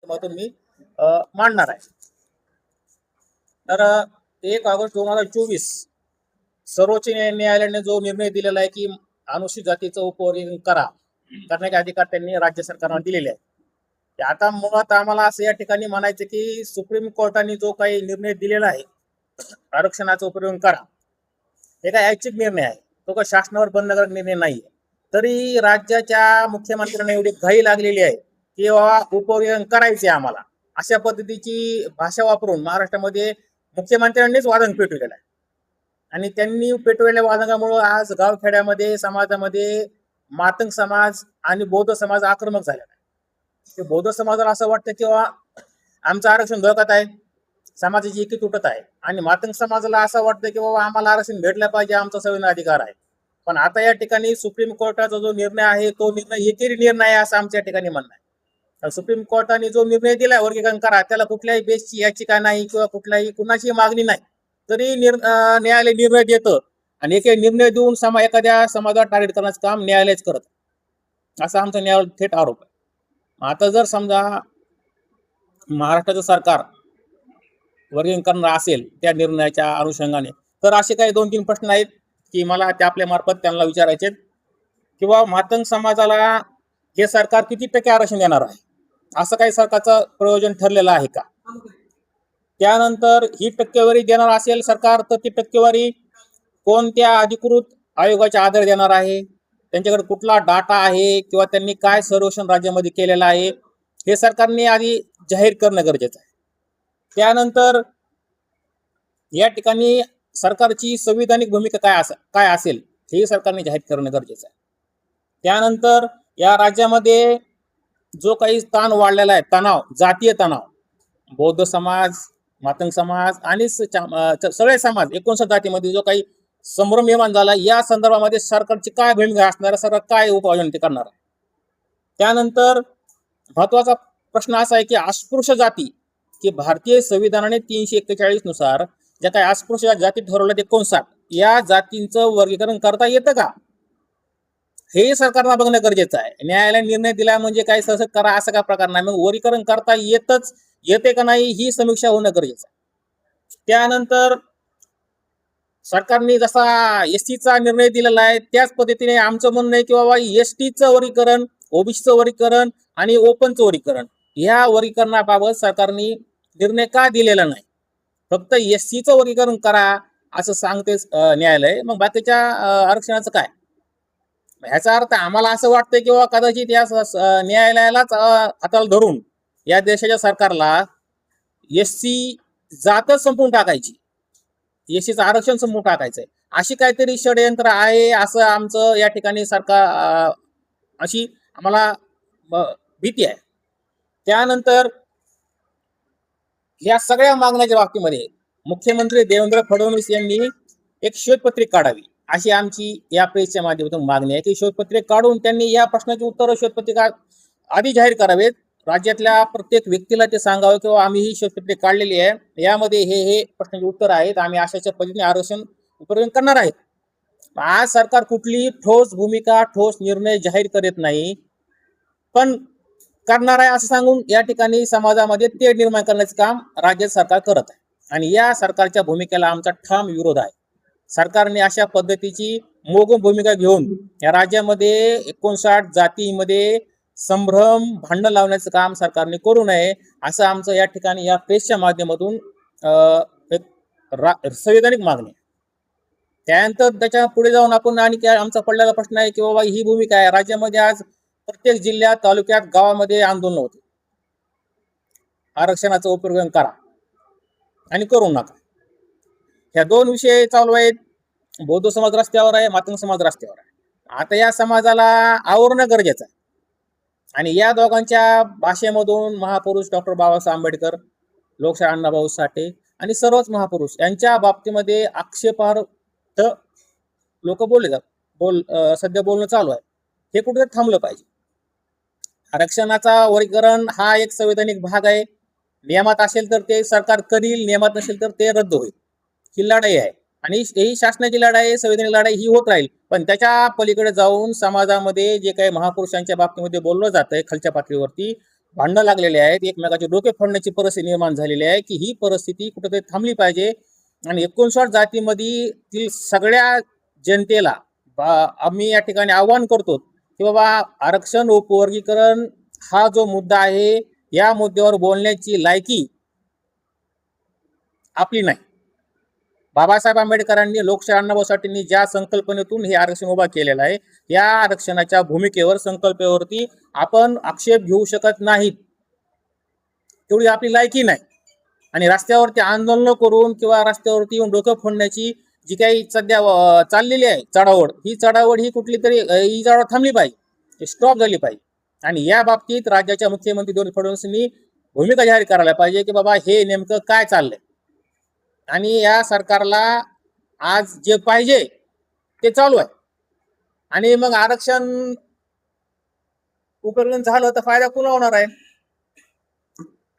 माध्यमातून मी मांडणार आहे. तर 1 ऑगस्ट 2024 सर्वोच्च न्यायालयाने जो निर्णय दिलेला आहे की अनुसूचित जातीचं उपवर्गीकरण करण्याचे अधिकार त्यांनी राज्य सरकारला दिलेले आहे. आता मुळात आम्हाला असं या ठिकाणी म्हणायचं की सुप्रीम कोर्टाने जो काही निर्णय दिलेला आहे आरक्षणाचं उपवर्गीकरण करा, हे काय ऐच्छिक निर्णय आहे, तो काही शासनावर बंधनकारक निर्णय नाही आहे. तरी राज्याच्या मुख्यमंत्र्यांना एवढी घाई लागलेली आहे की उपवर्गीकरण करायचे आम्हाला, अशा पद्धतीची भाषा वापरून महाराष्ट्रामध्ये मुख्यमंत्र्यांनीच वादन पेटवलेलं आहे. आणि त्यांनी पेटवलेल्या वादनामुळे आज गावखेड्यामध्ये समाजामध्ये मातंग समाज आणि बौद्ध समाज आक्रमक झालेला आहे. बौद्ध समाजाला असं वाटतं की आमचं आरक्षण धोक्यात आहे, समाजाची एकी तुटत आहे, आणि मातंग समाजाला असं वाटतं की बाबा आम्हाला आरक्षण भेटलं पाहिजे, आमचा संविधान अधिकार आहे. पण आता या ठिकाणी सुप्रीम कोर्टाचा जो निर्णय आहे तो निर्णय एकेरी निर्णय आहे असं आमच्या ठिकाणी म्हणणं आहे. सुप्रीम कोर्टाने जो निर्णय दिलाय वर्गीकरण करा, त्याला कुठल्याही बेसची याचिका नाही किंवा कुठल्याही कुणाची मागणी नाही, तरी न्यायालय निर्णय देतं आणि एक निर्णय देऊन एखाद्या समाजाला टार्गेट करण्याचं काम न्यायालयच करत, असा आमचा न्यायालय थेट आरोप आहे. आता जर समजा महाराष्ट्राचं सरकार वर्गीकरण करणार असेल त्या निर्णयाच्या अनुषंगाने, तर असे काही 2-3 प्रश्न आहेत की मला त्या आपल्या मार्फत त्यांना विचारायचे, किंवा मातंग समाजाला हे सरकार किती टक्के आरक्षण देणार आहे, असं काही सरकारचं प्रयोजन ठरलेलं आहे का? त्यानंतर ही टक्केवारी देणार असेल सरकार, तर ती टक्केवारी कोणत्या अधिकृत आयोगाच्या आधारे देणार आहे, त्यांच्याकडे कुठला डाटा आहे, किंवा त्यांनी काय सर्वेक्षण राज्यामध्ये केलेलं आहे, हे सरकारने आधी जाहीर करणं गरजेचं आहे. त्यानंतर या ठिकाणी सरकारची संविधानिक भूमिका काय असेल हे सरकारने जाहीर करणं गरजेचं आहे. त्यानंतर या राज्यामध्ये जो काही ताण वाढलेला आहे, जातीय तणाव, बौद्ध समाज, मातंग समाज आणि सगळे समाज 59 जातीमध्ये जो काही संभ्रम निर्माण झाला, या संदर्भामध्ये सरकारची काय भूमिका असणार, सरकार काय उपाययोजना ते करणार आहे. त्यानंतर महत्वाचा प्रश्न असा आहे की अस्पृश्य जाती, की भारतीय संविधानाने 341 नुसार ज्या काही अस्पृश्य जाती ठरवल्या 59, या जातींचं वर्गीकरण करता येतं का, हे सरकारला बघणं गरजेचं आहे. न्यायालयाने निर्णय दिला म्हणजे काय सहज करा असं काय प्रकार नाही, मग वर्गीकरण करता येते का नाही ही समीक्षा होणं गरजेचं आहे. त्यानंतर सरकारने जसा एसटीचा निर्णय दिलेला आहे त्याच पद्धतीने आमचं म्हणणं आहे की बाबा एसटीचं वर्गीकरण, ओबीसीचं वर्गीकरण आणि ओपनचं वर्गीकरण, या वर्गीकरणाबाबत सरकारने निर्णय का दिलेला नाही, फक्त एससीचं वर्गीकरण करा असं सांगते न्यायालय, मग बाकीच्या आरक्षणाचं काय? ह्याचा अर्थ आम्हाला असं वाटतं की बाबा कदाचित या न्यायालयालाच हाताला धरून या देशाच्या सरकारला एससी जातच संपवून टाकायची, एससीचं आरक्षण संपवून टाकायचंय, अशी काहीतरी षडयंत्र आहे असं आमचं या ठिकाणी सरकार अशी आम्हाला भीती आहे. त्यानंतर या सगळ्या मागण्याच्या बाबतीमध्ये मुख्यमंत्री देवेंद्र फडणवीस यांनी एक शोधपत्रिका काढावी अशी आमची या प्रेसच्या माध्यमातून मागणी आहे, की शोधपत्रिका काढून त्यांनी या प्रश्नाची उत्तरं शोधपत्रिका आधी जाहीर करावेत, राज्यातल्या प्रत्येक व्यक्तीला ते सांगावं की आम्ही ही शोधपत्रिका काढलेली आहे, यामध्ये हे प्रश्नाची उत्तर आहेत, आम्ही अशाच्या पद्धतीने आरक्षण उपवर्गीकरण करणार आहेत. आज सरकार कुठली ठोस भूमिका, ठोस निर्णय जाहीर करत नाही, पण करणार आहे असं सांगून या ठिकाणी समाजामध्ये तेढ निर्माण करण्याचं काम राज्य सरकार करत आहे, आणि या सरकारच्या भूमिकेला आमचा ठाम विरोध आहे. सरकारने अशा पद्धतीची मोगम भूमिका घेऊन या राज्यामध्ये 59 जातीमध्ये संभ्रम, भांडण लावण्याचं काम सरकारने करू नये असं आमचं या ठिकाणी या प्रेसच्या माध्यमातून एक संवैधानिक मागणी आहे. त्यानंतर त्याच्या पुढे जाऊन आपण आणि आमचा पडलेला प्रश्न आहे की बाबा ही भूमिका आहे. राज्यामध्ये आज प्रत्येक जिल्ह्यात, तालुक्यात, गावामध्ये आंदोलन होते, आरक्षणाचं उपवर्गीकरण करा आणि करू नका. ह्या 2 विषय चालू आहेत. बौद्ध समाज रस्त्यावर आहे, मातंग समाज रस्त्यावर आहे. आता या समाजाला आवरणं गरजेचं आहे, आणि या दोघांच्या भाषेमधून महापुरुष डॉक्टर बाबासाहेब आंबेडकर, लोकशाहीर अण्णाभाऊ साठे आणि सर्वच महापुरुष यांच्या बाबतीमध्ये आक्षेपार्ह लोक बोलले जातात, सध्या बोलणं चालू आहे, हे कुठेतरी थांबलं पाहिजे. आरक्षणाचा वर्गीकरण हा एक संवैधानिक भाग आहे. नियमात असेल तर ते सरकार करील, नियमात नसेल तर ते रद्द होईल. ही लढाई आहे, आणि ही शासनाची लढाई, संवैधानिक लढाई ही होत राहील. पण त्याच्या पलीकडे जाऊन समाजामध्ये जे काही महापुरुषांच्या बाबतीमध्ये बोललं जातंय खालच्या पातळीवरती, भांडणं लागलेले आहेत, एकमेकाचे डोके फोडण्याची परिस्थिती निर्माण झालेली आहे, की ही परिस्थिती कुठेतरी थांबली पाहिजे. आणि 59 जातीमध्ये सगळ्या जनतेला आम्ही या ठिकाणी आवाहन करतो की बाबा आरक्षण उपवर्गीकरण हा जो मुद्दा आहे, या मुद्द्यावर बोलण्याची लायकी आपली नाही. बाबासाहेब आंबेडकरांनी लोकशाही अण्णाभाऊ साठेंनी ज्या संकल्पनेतून हे आरक्षण उभा केलेलं आहे, या आरक्षणाच्या भूमिकेवर संकल्पावरती आपण आक्षेप घेऊ शकत नाहीत, तेवढी आपली लायकी नाही. आणि रस्त्यावरती आंदोलन करून किंवा रस्त्यावरती येऊन डोकं फोडण्याची जी काही सध्या चाललेली आहे चढावड ही कुठली तरी ही चढावड थांबली पाहिजे, स्टॉप झाली पाहिजे. आणि या बाबतीत राज्याच्या मुख्यमंत्री देवेंद्र फडणवीसांनी भूमिका जाहीर करायला पाहिजे की बाबा हे नेमकं काय चाललंय. आणि या सरकारला आज जे पाहिजे ते चालू आहे. आणि मग आरक्षण उपकरण झालं तर फायदा कुणा होणार आहे,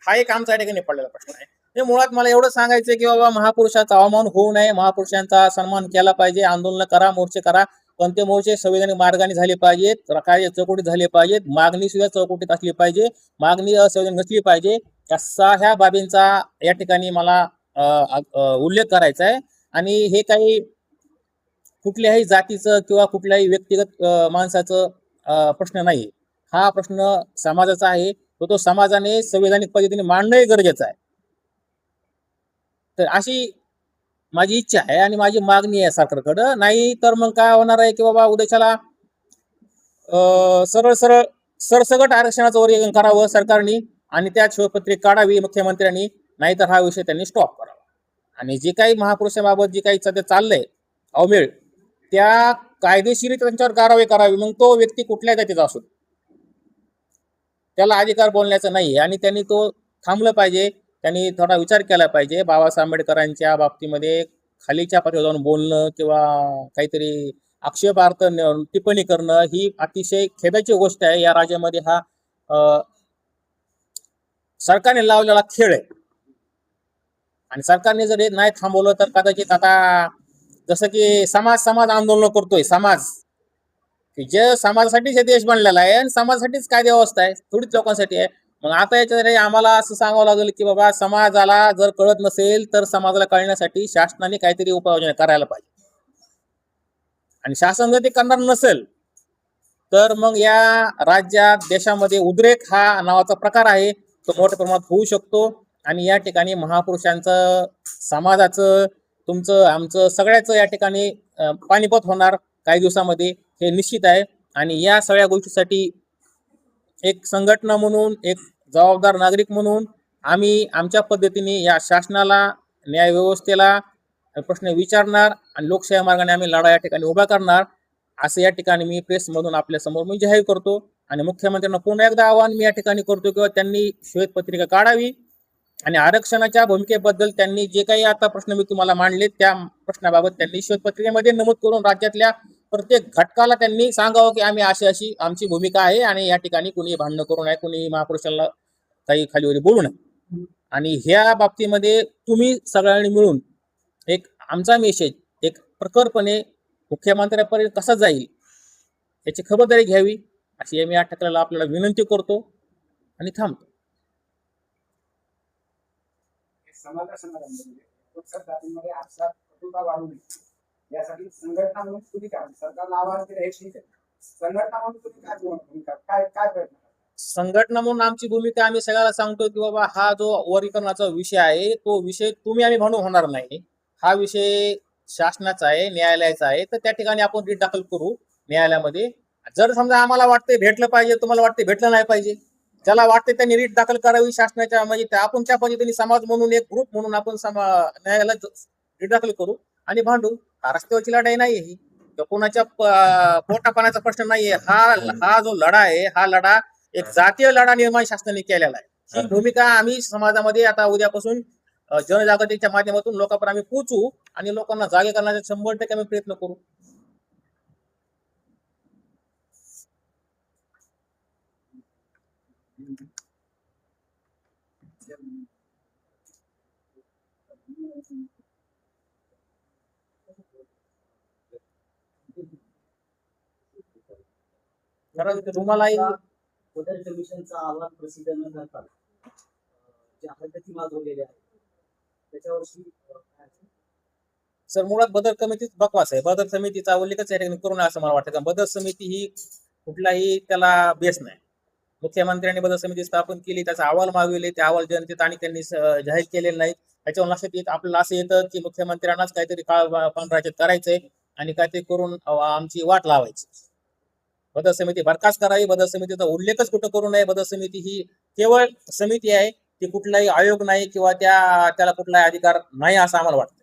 हा एक आमचा ठिकाणी पडलेला प्रश्न आहे. हे मुळात मला एवढं सांगायचं की बाबा महापुरुषाचा अवमान होऊ नये, महापुरुषांचा सन्मान केला पाहिजे, आंदोलन करा, मोर्चे करा, पण ते मोर्चे संविधानिक मार्गाने झाले पाहिजेत, कार्य चौकटीत झाले पाहिजेत, मागणी सुद्धा चौकटीत असली पाहिजे, मागणी असंविधानिक नसली पाहिजे. असा ह्या बाबींचा या ठिकाणी मला उल्लेख करायचा आहे. आणि हे काही कुठल्याही जातीचं किंवा कुठल्याही व्यक्तिगत माणसाचं प्रश्न नाही, हा प्रश्न समाजाचा आहे. तो समाजाने संविधानिक पद्धतीने मांडणं गरजेचं आहे. तर अशी माझी इच्छा आहे आणि माझी मागणी आहे सरकारकडं. नाही तर मग काय होणार आहे की बाबा उद्याच्याला सरळ सरळ सरसगट आरक्षणाचं वर्गीकरण करावं सरकारने आणि त्यात शिवपत्रिका काढावी मुख्यमंत्र्यांनी, नाहीतर हा विषय त्यांनी स्टॉप करावा. आणि जे काही महापुरुषाबाबत जे काही सध्या चाललंय अवमेळ, त्या कायदेशीर त्यांच्यावर कारवाई करावी. मग तो व्यक्ती कुठल्या जातीचा असो, त्याला अधिकार बोलण्याचा नाही. आणि त्यांनी तो थांबलं पाहिजे, त्यांनी थोडा विचार केला पाहिजे. बाबासाहेब आंबेडकरांच्या बाबतीमध्ये खालीच्या पातळीवर जाऊन बोलणं किंवा काहीतरी आक्षेपार्थ टिप्पणी करणं ही अतिशय खेदाची गोष्ट आहे. या राज्यामध्ये हा सरकारने लावलेला खेळ आहे. आणि सरकारने जर हे नाही थांबवलं तर कदाचित आता जसं की समाज आंदोलन करतोय समाज, की जे समाजासाठीच हे देश बनलेला आहे आणि समाजासाठीच कायदे व्यवस्था आहे, थोडीच लोकांसाठी आहे. मग आता याच्यासाठी आम्हाला असं सांगावं लागेल की बाबा समाजाला जर कळत नसेल तर समाजाला कळण्यासाठी शासनाने काहीतरी उपाययोजना करायला पाहिजे. आणि शासन जर ते करणार नसेल तर मग या राज्यात देशामध्ये उद्रेक हा नावाचा प्रकार आहे, तो मोठ्या प्रमाणात होऊ शकतो. आणि या ठिकाणी महापुरुषांचं, समाजाचं, तुमचं, आमचं सगळ्याचं या ठिकाणी पानिपत होणार काही दिवसामध्ये, हे निश्चित आहे. आणि या सगळ्या गोष्टीसाठी एक संघटना म्हणून, एक जबाबदार नागरिक म्हणून आम्ही आमच्या पद्धतीने या शासनाला, न्याय व्यवस्थेला प्रश्न विचारणार आणि लोकशाही मार्गाने आम्ही लढा या ठिकाणी उभा करणार, असं या ठिकाणी मी प्रेसमधून आपल्या समोर मी जाहीर करतो. आणि मुख्यमंत्र्यांना पुन्हा एकदा आवाहन मी या ठिकाणी करतो किंवा त्यांनी श्वेतपत्रिका काढावी आणि आरक्षणाच्या भूमिकेबद्दल त्यांनी जे काही आता प्रश्न मी तुम्हाला मांडले त्या प्रश्नाबाबत त्यांनी श्वेतपत्रिकेमध्ये नमूद करून राज्यातल्या प्रत्येक घटकाला त्यांनी सांगावं की आम्ही अशी आमची भूमिका आहे आणि या ठिकाणी कुणी भांडणं करू नये, कुणी महापुरुषांना काही खालीवरी बोलू नये. आणि ह्या बाबतीमध्ये तुम्ही सगळ्यांनी मिळून एक आमचा मेसेज एक प्रखरपणे मुख्यमंत्र्यांपर्यंत कसा जाईल याची खबरदारी घ्यावी, अशी मी या ठिकाणी आपल्याला विनंती करतो आणि थांबतो. जातींमध्ये आपसात कटुता वाढू नये यासाठी संघटना म्हणून तुम्ही काय सरकारला आवाहन केलं हे ठीक आहे, संघटना म्हणून तुम्ही काय भूमिका काय काय प्रयत्न करता? संघटना म्हणून आमची भूमिका आम्ही सगळ्याला सांगतो की बाबा हा जो वर्गीकरणाचा विषय आहे तो विषय तुम्ही आम्ही म्हणून होणार नाही, हा विषय शासनाचा आहे, न्यायालयाचा आहे. तर त्या ठिकाणी आपण रीट दाखल करू न्यायालयामध्ये. जर समजा आम्हाला वाटते भेटलं पाहिजे, तुम्हाला वाटते भेटलं नाही पाहिजे, ज्याला वाटते त्यांनी रीट दाखल करावी शासनाच्या, म्हणजे आपण त्या पद्धतीने समाज म्हणून एक ग्रुप म्हणून आपण न्यायालयात रीट दाखल करू आणि भांडू. हा रस्त्यावरची लढाई नाही ही, कोणाच्या पोटापाण्याचा प्रश्न नाहीये. हा जो लढा आहे हा लढा एक जातीय लढा निर्माण शासनाने केलेला आहे. ही भूमिका आम्ही समाजामध्ये आता उद्यापासून जनजागृतीच्या माध्यमातून लोकांपर्यंत आम्ही पोहोचू आणि लोकांना जागे करण्याचा 100% आम्ही प्रयत्न करू. कारण तुम्हालाही बदल कमिशनचा अहवाल प्रसिद्ध न करता जे हरकती मागवलेले आहेत त्याच्यावरची काय असेल? सर मुळात बदल समितीच बकवास आहे. बदल समितीचा उल्लेखच या ठिकाणी करू नये असं मला वाटतं. कारण बदल समिती ही कुठलाही त्याला बेस नाही. मुख्यमंत्र्यांनी बदल समिती स्थापन केली, त्याचा अहवाल मागविले, ते अहवाल जनतेत आणि त्यांनी जाहीर केलेले नाहीत. त्याच्यावर लक्षात येत आपल्याला असं येतं की मुख्यमंत्र्यांनाच काहीतरी पांढराच्यात करायचंय आणि काहीतरी करून आमची वाट लावायची. बदल समिती बरखास्त करावी, बदल समितीचा उल्लेखच कुठं करू नये. बदल समिती ही केवळ समिती आहे, ती कुठलाही आयोग नाही किंवा त्याला कुठलाही अधिकार नाही असं आम्हाला वाटतं.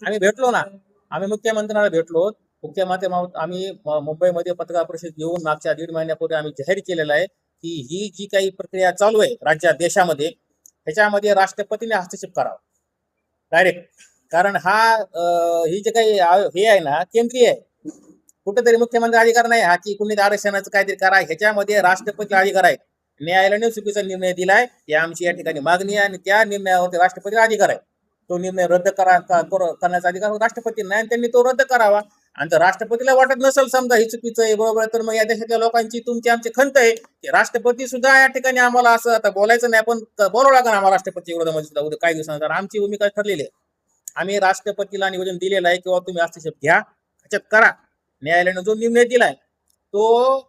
आम्ही भेटलो ना, आम्ही मुख्यमंत्र्यांना भेटलो. आम्ही मुंबईमध्ये पत्रकार परिषद घेऊन मागच्या 1.5 महिन्यापूर्वी आम्ही जाहीर केलेलं आहे की ही जी काही प्रक्रिया चालू आहे राज्यात देशामध्ये, ह्याच्यामध्ये राष्ट्रपतीने हस्तक्षेप करावा डायरेक्ट. कारण ही जे काही हे आहे ना केंद्रीय आहे, कुठेतरी मुख्यमंत्री अधिकार नाही हा की कुणी आरक्षणाचं काहीतरी करा. ह्याच्यामध्ये राष्ट्रपती अधिकार आहे. न्यायालयाने चुकीचा निर्णय दिलाय, ही आमची या ठिकाणी मागणी आहे आणि त्या निर्णयावरती राष्ट्रपतीला अधिकार आहे. तो निर्णय रद्द करण्याचा अधिकार राष्ट्रपतींना नाही आणि त्यांनी तो रद्द करावा. आणि जर राष्ट्रपतीला वाटत नसेल समजा ही चुकीचं आहे बरोबर आहे, तर मग या देशातल्या लोकांची तुमची आमची खंत आहे की राष्ट्रपती सुद्धा या ठिकाणी आम्हाला असं आता बोलायचं नाही, पण बोलावं लागेल आम्हाला राष्ट्रपती विरोधामध्ये सुद्धा उद्या काही दिवसानंतर. आमची भूमिका ठरलेली आहे. आम्ही राष्ट्रपतीला निवेदन दिलेलं आहे किंवा तुम्ही हस्तक्षेप घ्या, त्याच्यात करा. न्यायालयाने जो निर्णय दिलाय तो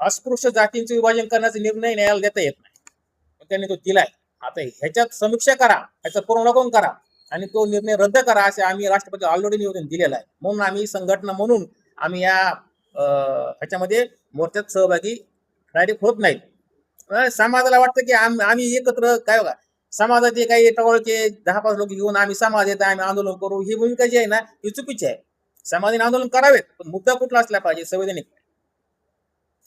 अस्पृश्य जातींचे विभाजन करण्याचा निर्णय न्यायालयाला देता येत नाही, त्यांनी तो दिलाय. आता ह्याच्यात समीक्षा करा, ह्याचा पूर्णावलोकन करा आणि तो निर्णय रद्द करा असे आम्ही राष्ट्रपती ऑलरेडी निवेदन दिलेलं आहे. म्हणून आम्ही संघटना म्हणून आम्ही या ह्याच्यामध्ये मोर्चात सहभागी डायरेक्ट होत नाहीत. समाजाला वाटतं की आम्ही एकत्र काय बघा समाजाचे काही टवळके 10-5 लोक घेऊन आम्ही समाज येत आम्ही आंदोलन करू, ही भूमिका जी आहे ना ही चुकीची आहे. समाजाने आंदोलन करावेत, पण मुद्दा कुठला असला पाहिजे, संवैधानिक.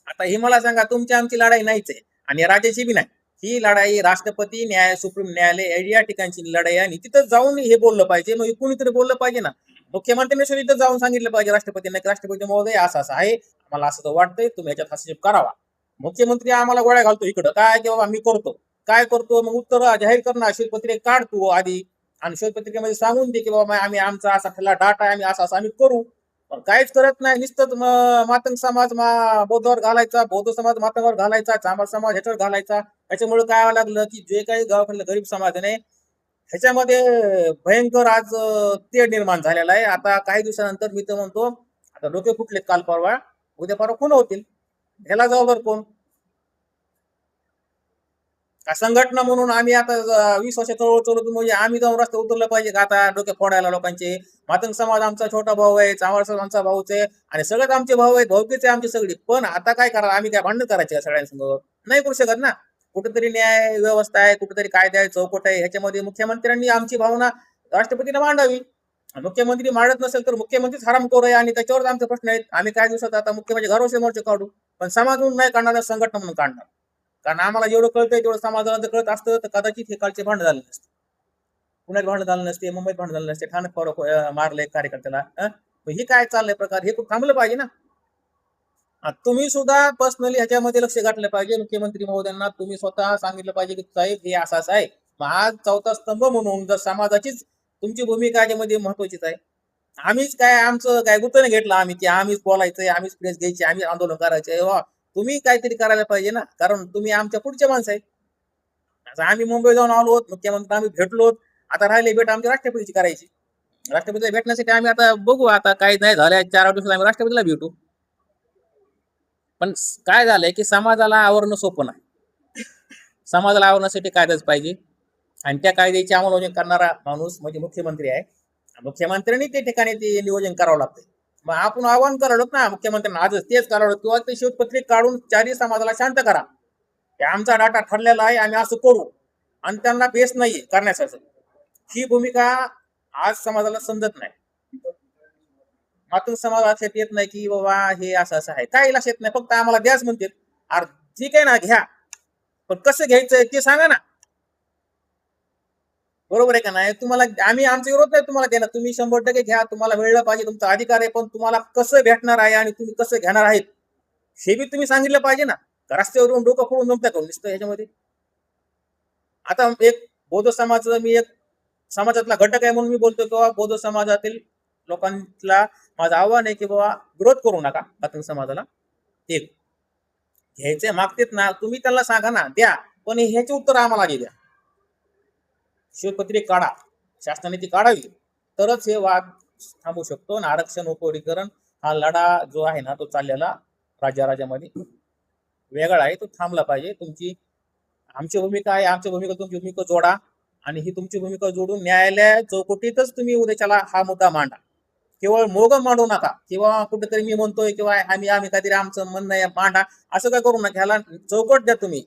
आता ही मला सांगा, तुमची आमची लढाई नाहीच आहे आणि राज्याची बी नाही. ही लढाई राष्ट्रपती सुप्रीम न्यायालय या ठिकाणची लढाई आहे आणि तिथं जाऊन हे बोललं पाहिजे. मग कुणीतरी बोललं पाहिजे ना. मुख्यमंत्र्यांनी सुद्धा तिथं जाऊन सांगितलं पाहिजे राष्ट्रपतींना की राष्ट्रपती महोदय असं असं आहे, आम्हाला असं तर वाटतंय, तुम्ही याच्यात हस्तक्षेप करावा. मुख्यमंत्री आम्हाला गोळ्या घालतो इकडं काय की बाबा मी करतो काय करतो, मग उत्तर जाहीर करणार, शोधपत्रिका काढतो आधी आणि शोधपत्रिकेमध्ये सांगून दे की बाबा आम्ही आमचा असा ठरला डाटा आहे, आम्ही असं आम्ही करू. पण काहीच करत नाही, नुसतं मातंग समाज बौद्धावर घालायचा, बौद्ध समाज मातंगावर घालायचा, चांभार समाज ह्याच्यावर घालायचा. त्याच्यामुळे काय व्हायला लागलं की जे काही गावाकडलं गरीब समाज आहे ह्याच्यामध्ये भयंकर आज तेढ निर्माण झालेला आहे. आता काही दिवसानंतर मी तर म्हणतो आता डोके फुटले, काल परवा उद्या परवा खून होतील. ह्याला जबाबदार कोण? का संघटना म्हणून आम्ही आता 20 वर्ष चळवळ चालवतो म्हणजे आम्ही जाऊन रस्ते उतरलं पाहिजे का आता डोके फोडायला लोकांचे? मातंग समाज आमचा छोटा भाऊ आहे, चांभार समाज आमचा भाऊच आहे आणि सगळेच आमचे भाऊ आहेत, भाऊकीचे आमची सगळी. पण आता काय करा, आम्ही काय भांडण करायचे का सगळ्यांसमोर? नाही करू शकत ना. कुठेतरी न्याय व्यवस्था आहे, कुठेतरी कायदा आहे, चौकट आहे, ह्याच्यामध्ये मुख्यमंत्र्यांनी आमची भावना राष्ट्रपतीला मांडावी. मुख्यमंत्री मांडत नसेल तर मुख्यमंत्रीच हरामखोर आहे आणि त्याच्यावर आमचे प्रश्न आहेत. आम्ही काय दिवसात आता मुख्यमंत्री घरावर मोर्चे काढू, पण समाज म्हणून नाही काढणार, संघटना म्हणून काढणार. कारण आम्हाला जेवढं कळतंय तेवढं समाजाला जर कळत असतं तर कदाचित हे कालचे भांडण झाले नसते, पुण्यात भांडण झालं नसते, मुंबईत भांडण झालं नसते, ठाण्यात मारले कार्यकर्त्याला. हे काय चाललंय प्रकार, हे खूप थांबलं पाहिजे ना. तुम्ही सुद्धा पर्सनली ह्याच्यामध्ये लक्ष घातलं पाहिजे. मुख्यमंत्री महोदयांना तुम्ही स्वतः सांगितलं पाहिजे की साहेब हे असं आहे. मग आज चौथा स्तंभ म्हणून जर समाजाचीच तुमची भूमिका याच्यामध्ये महत्वाचीच आहे. आम्हीच काय आमचं काय गुतवणूक घेतलं आम्ही की आम्हीच बोलायचंय, आम्हीच प्रेस घ्यायची, आम्ही आंदोलन करायचंय. तुम्ही काहीतरी करायला पाहिजे ना, कारण तुम्ही आमच्या पुढचे माणसं आहेत. आता आम्ही मुंबई जाऊन आलो, मुख्यमंत्री आम्ही भेटलो, आता राहिले भेट आमच्या राष्ट्रपतीची करायची. राष्ट्रपतीला भेटण्यासाठी आम्ही आता बघू, आता काही नाही झालं 4 दिवसात आम्ही राष्ट्रपतीला भेटू. पण काय झालंय की समाजाला आवरणं सोपं नाही. समाजाला आवरण्यासाठी कायदाच पाहिजे आणि त्या कायद्याची अंमलबजावणी करणारा माणूस म्हणजे मुख्यमंत्री आहे. मुख्यमंत्र्यांनी ते ठिकाणी ते नियोजन करावं लागतं. मग आपण आव्हान करावं ना मुख्यमंत्र्यांना, आजच तेच करावं किंवा ते शोधपत्रिक काढून 4 समाजाला शांत करा की आमचा डाटा ठरलेला आहे, आम्ही असं करू आणि त्यांना बेस नाहीये करण्यासाठी. ही भूमिका आज समाजाला समजत नाही. मातून समाज लक्षात येत नाही की बाबा हे असं असं आहे, काही लक्षात येत नाही. फक्त आम्हाला द्याच म्हणते. अरे ठीक आहे ना, घ्या, पण कसं घ्यायचंय ते सांगा ना. बरोबर आहे का नाही? तुम्हाला आम्ही आमचा विरोध नाही तुम्हाला देणार, तुम्ही 100% घ्या, तुम्हाला मिळलं पाहिजे, तुमचा अधिकार आहे. पण तुम्हाला कसं भेटणार आहे आणि तुम्ही कसं घेणार आहेत हे बी तुम्ही सांगितलं पाहिजे ना. रस्त्यावरून डोकं फोडून जमता करून दिसतं ह्याच्यामध्ये. आता एक बौद्ध समाज, मी एक समाजातला घटक आहे म्हणून मी बोलतो किंवा बौद्ध समाजातील लोकांना माझं आव्हान आहे की बाबा विरोध करू नका मातंग समाजाला. एक घ्यायचे मागतेत ना, तुम्ही त्यांना सांगा ना द्या, पण ह्याचे उत्तर आम्हाला आधी द्या. शिवपत्रिका काढा, शासनाने ती काढावी, तरच हे वाद थांबू शकतो. आणि आरक्षण उपवर्गीकरण हा लढा जो आहे ना तो चाललेला राज्यामध्ये वेगळा आहे, तो थांबला पाहिजे. आमची भूमिका आहे, आमच्या भूमिका तुमची भूमिका जोडा, आणि ही तुमची भूमिका जोडून न्यायालय चौकटीतच तुम्ही उद्याच्याला हा मुद्दा मांडा. केवळ मोग मांडू नका किंवा कुठेतरी मी म्हणतोय किंवा आम्ही काहीतरी आमचं म्हणणं आहे मांडा, असं काय करू नका. ह्याला चौकट द्या तुम्ही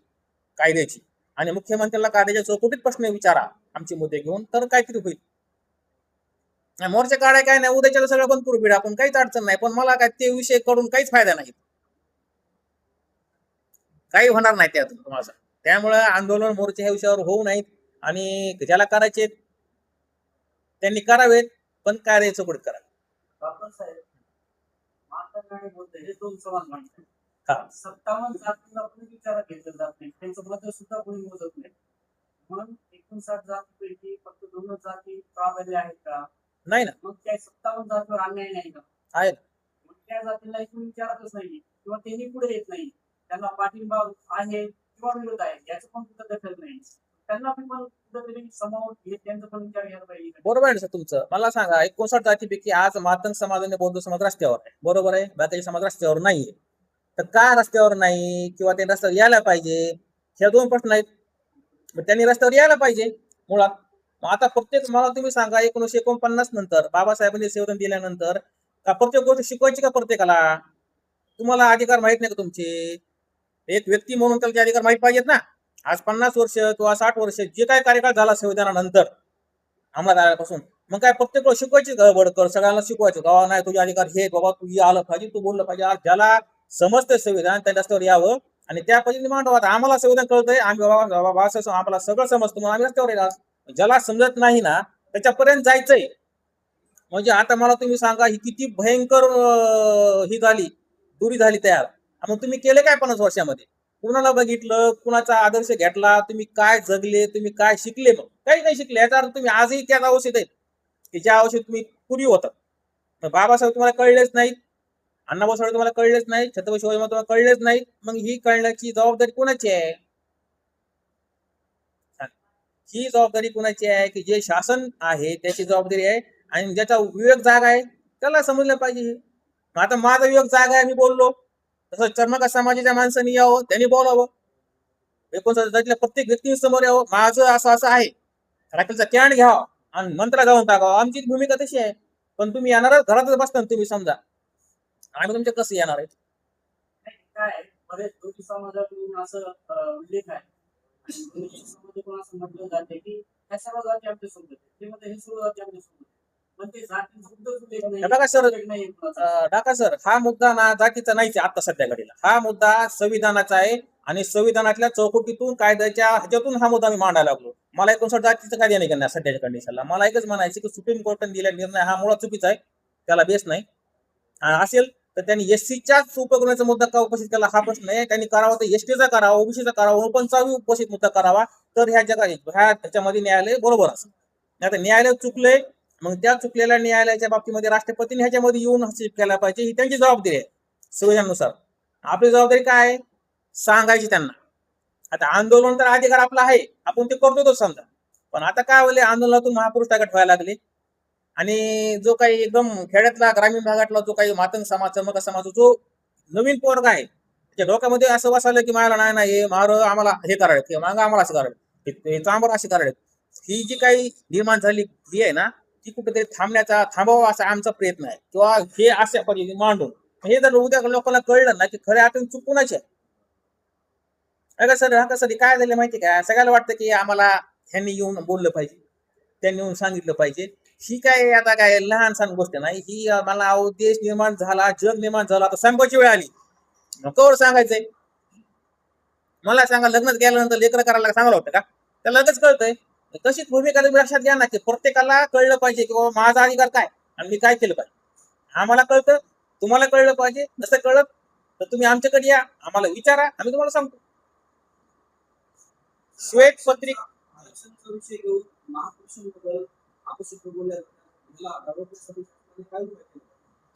कायद्याची, आणि मुख्यमंत्र्याला कायद्याच्या चौकटीत प्रश्न विचारा आमचे मुद्दे घेऊन, तर काहीतरी होईल. मोर्चे काढाय काय नाही, उद्याच्याला सगळं बंद करू बिडा, आपण काहीच अडचण नाही. पण मला काय ते विषय करून काहीच फायदा नाही, काही होणार नाही त्यातून तुम्हाला. त्यामुळे आंदोलन मोर्चे ह्या विषयावर होऊ नयेत, आणि ज्याला करायचे त्यांनी करावेत, पण कार्य चौकटीत करावे. बाबासाहेब मातंग आणि बौद्ध हे दोन समान मानतात. हा. 57 जातींना कोणी विचारात घेतलं जात नाही, त्यांचं मत सुद्धा कोणी मोजत नाही. म्हणून 59 जातीपैकी फक्त 2 जाती प्राबल्य आहेत का? नाही ना, मग त्या 57 जातीवर अन्याय नाही का? आहे. मग त्या जातीला कोणी विचारतच नाही किंवा त्यांनी पुढे येत नाही. त्यांना पाठिंबा आहे किंवा विरोध आहे याचं पण कुठं दखल नाही. त्यांना पण कुठेतरी समावून घेत त्यांचा पण विचार घ्यायला पाहिजे. बरोबर आहे सर तुमचं. मला सांगा, 59 जातीपैकी आज मातंग समाज आणि बौद्ध समाज रस्त्यावर आहे, बरोबर आहे, बाकीचे समाज रस्त्यावर नाहीये. तर का रस्त्यावर नाही, किंवा ते रस्त्यावर यायला पाहिजे, ह्या दोन प्रश्न आहेत. मग त्यांनी रस्त्यावर यायला पाहिजे मुळात. मग आता मला तुम्ही सांगा, 1949 नंतर बाबासाहेबांनी संविधान दिल्यानंतर का प्रत्येक गोष्ट शिकवायची का प्रत्येकाला? तुम्हाला अधिकार माहित नाही का तुमचे? एक व्यक्ती म्हणून त्याचे अधिकार माहित पाहिजेत ना. आज 50 वर्ष किंवा 60 वर्ष जे काय कार्यकाळ झाला संविधानानंतर अंमलात आल्यापासून, मग काय प्रत्येक वेळ शिकवायची गडबड कर, सगळ्यांना शिकवायचं बाबा नाही तुझे अधिकार हे, बाबा तू आलं पाहिजे, तू बोललं पाहिजे. आज ज्याला समजते संविधान त्या रस्त्यावर यावं आणि त्या पद्धतीने मांडवा. आम्हाला संविधान कळतंय, आम्ही बाबा असं आम्हाला सगळं समजतं म्हणून आम्ही रस्त्यावर येणार. ज्याला समजत नाही ना त्याच्यापर्यंत जायचंय. म्हणजे आता मला तुम्ही सांगा, ही किती भयंकर ही झाली, दुरी झाली तयार. मग तुम्ही केले काय 50 वर्षामध्ये? कुणाला बघितलं, कुणाचा आदर्श घेतला, तुम्ही काय जगले, तुम्ही काय शिकले? मग काही नाही शिकले. याचा अर्थ तुम्ही आजही त्याच अवस्थेत आहेत की ज्या अवस्थेत तुम्ही पूर्वी होतात. बाबासाहेब तुम्हाला कळलेच नाहीत, अण्णाभाऊ साठे तुम्हाला कळलेच नाही, छत्रपती शिवाजी महाराज तुम्हाला कळलेच नाहीत. मग ही कळण्याची जबाबदारी कुणाची आहे? ही जबाबदारी कुणाची आहे? की जे शासन आहे त्याची जबाबदारी आहे, आणि ज्याचा विवेक जागा आहे त्याला समजलं पाहिजे. आता माझा विवेक जागा आहे, मी बोललो, तसं चर्मका समाजाच्या माणसांनी यावं, त्यांनी बोलावं, 59 जातीतल्या प्रत्येक व्यक्ती समोर यावं, माझं असं असं आहे, राखेलचा कॅन्ड घ्यावा आणि मंत्र जाऊन टाकावं. आमची भूमिका तशी आहे. पण तुम्ही येणार घरातच बसता, तुम्ही समजा, आम्ही तुमच्या कसं येणार आहे? काय बरेच दोन्ही समाजातून असं उल्लेख आहे, आणि दोन्ही समाजातून असं म्हटलं जाते की ह्या सर्व जाती आमच्या सोबत आहेत, ते म्हणते हे सर्व जाती आमच्या सोबत आहेत. पण ते जाती सुद्धा उल्लेख नाही. बघा सर, उल्लेख नाही कुणाचा. डाका सर, हा मुद्दा ना जातीचा नाहीच आहे आता सध्या घडीला. हा मुद्दा संविधानाचा आहे, आणि संविधानातल्या चौकटीतून कायद्याच्या ह्याच्यातून हा मुद्दा मी मांडायला लागलो. मला 59 जातीचं काय देणे करणार सध्याच्या कंडिशनला. मला एकच म्हणायचं की सुप्रीम कोर्टाने दिलेला निर्णय हा मुळात चुकीचा आहे, त्याला बेस नाही. असेल तर त्यांनी एससीच्याच उपकरणाचा मुद्दा का उपस्थित केला हा प्रश्न आहे. त्यांनी करावा तर एसटीचा करावा, ओबीसीचा करावा, ओपनचा उपस्थित मुद्दा करावा, तर ह्या ह्याच्यामध्ये न्यायालय बरोबर असेल. आता न्यायालय चुकले, मग त्या चुकलेल्या न्यायालयाच्या बाबतीमध्ये राष्ट्रपतीने ह्याच्यामध्ये येऊन हस्तक्षेप केला पाहिजे, ही त्यांची जबाबदारी आहे संविधानानुसार. आपली जबाबदारी काय आहे? सांगायची त्यांना. आता आंदोलन तर अधिकार आपला आहे, आपण ते करतो समजा. पण आता काय होईल, आंदोलनातून महापुरुष टाकत व्हायला लागले, आणि जो काही एकदम खेड्यातला ग्रामीण भागातला जो काही मातंग समाज, चर्मका समाज, जो नवीन पोरगा आहे त्याच्या डोक्यामध्ये असं बसवलं की मला नाही मार आम्हाला हे करायला, किंवा मागं आम्हाला असं करायला, चांबर असे करायला, ही जी काही निर्माण झाली ही आहे ना, ती कुठेतरी थांबवा असा आमचा प्रयत्न आहे, किंवा हे अशा पद्धतीने मांडून. हे जर उद्या लोकांना कळलं ना की खरे आपण चुकूनच आहे. सर काय झालं माहिती का, सगळ्याला वाटतं की आम्हाला ह्यांनी येऊन बोललं पाहिजे, त्यांनी येऊन सांगितलं पाहिजे. ही काय आता काय लहान सहान गोष्ट नाही ही. मला देश निर्माण झाला, जग निर्माण झाला, आता सांगायची वेळ आली, कवर सांगायचंय. मला सांगा, लग्नात गेल्यानंतर लेकरं करायला सांगायला होतं का? त्याला लगेच कळतंय. तशीच भूमिका तुम्ही लक्षात घ्या ना, की प्रत्येकाला कळलं पाहिजे की बाबा माझा अधिकार काय आणि मी काय केलं पाहिजे. आम्हाला कळतं, तुम्हाला कळलं पाहिजे. नसं कळत तर तुम्ही आमच्याकडे या, आम्हाला विचारा, आम्ही तुम्हाला सांगतो. श्वेत पत्रिका आरक्षणाचा विषय घेऊन महापुरुषांबद्दल आपण बोलल्या तुम्ही काय प्रयत्न केले?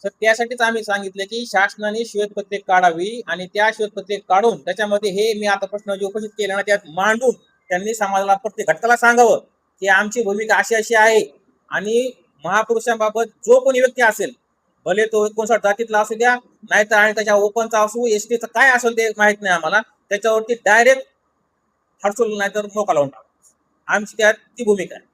तर त्यासाठीच आम्ही सांगितलं की शासनाने श्वेतपत्रिका काढावी आणि त्या श्वेतपत्रिका काढून त्याच्यामध्ये हे मी आता प्रश्न जे उपस्थित केले ना त्यात मांडून त्यांनी समाजाला प्रत्येक घटकाला सांगावं की आमची भूमिका अशी अशी आहे आणि महापुरुषांबाबत जो कोणी व्यक्ती असेल भले तो 59 जातीतला असू द्या नाहीतर आणि त्याच्या ओपनचा असू एसटीचं काय असेल ते माहित नाही आम्हाला त्याच्यावरती डायरेक्ट हडसूल नाहीतर मोका लावून टाका आमची त्यात ती भूमिका आहे.